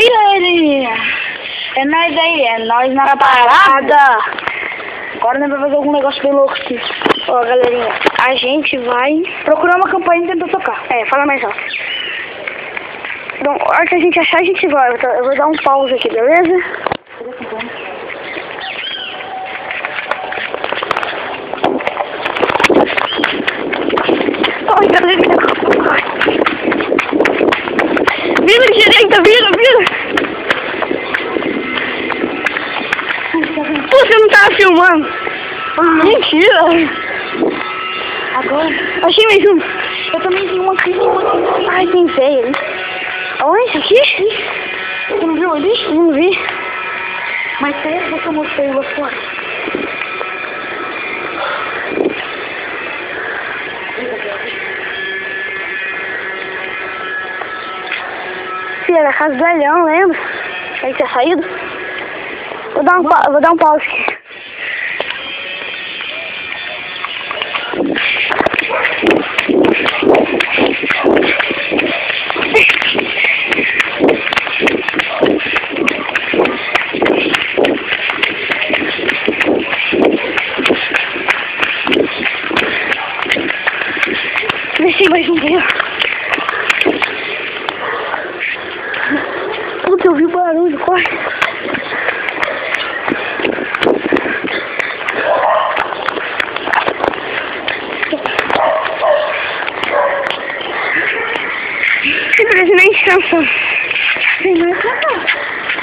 E galerinha, é nóis aí, é nóis na parada. Agora nós vamos fazer algum negócio bem louco aqui. Ó galerinha, a gente vai procurar uma campainha e tentar tocar. Fala mais alto. Então, a hora que a gente achar, a gente vai. Eu vou dar um pause aqui, beleza? Corre galerinha, corre. Vira direita, vira. Pô, você não tava filmando? Mentira! Agora? Achei mais um. Eu também tenho uma aqui. Ai, tem feia ali. Onde? Aqui? Você não viu ali? Não vi. Mas será que eu mostrei lá fora? Filha da casa do Elhão, lembra? Aí tinha saído? Vou dar um pause aqui. Deixei mais um dia. Puta, eu vi o barulho, corre. Simplesmente cansado. Tem mais cansado.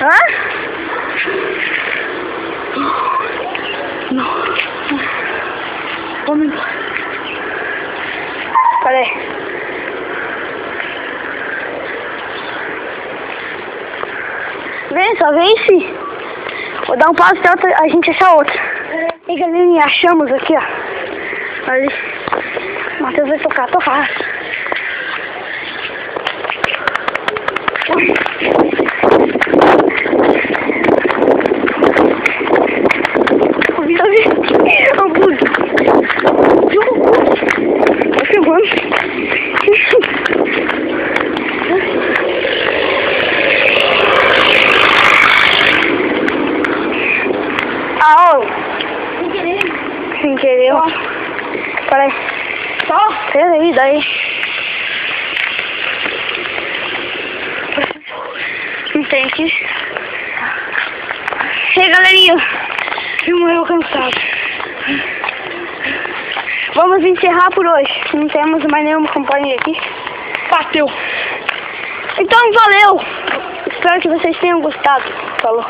Hã? Não. Vamos embora. Peraí. Vem, só vem sim. Vou dar um passo até a gente achar outra. E galerinha, achamos aqui, ó. Ali. O Matheus vai tocar. Tô filmando. Sem querer. Peraí. Só? Peraí, daí. Não tem aqui. E aí, galerinha. Filma eu cansado. Vamos encerrar por hoje. Não temos mais nenhuma companhia aqui. Bateu. Então, valeu. Espero que vocês tenham gostado. Falou.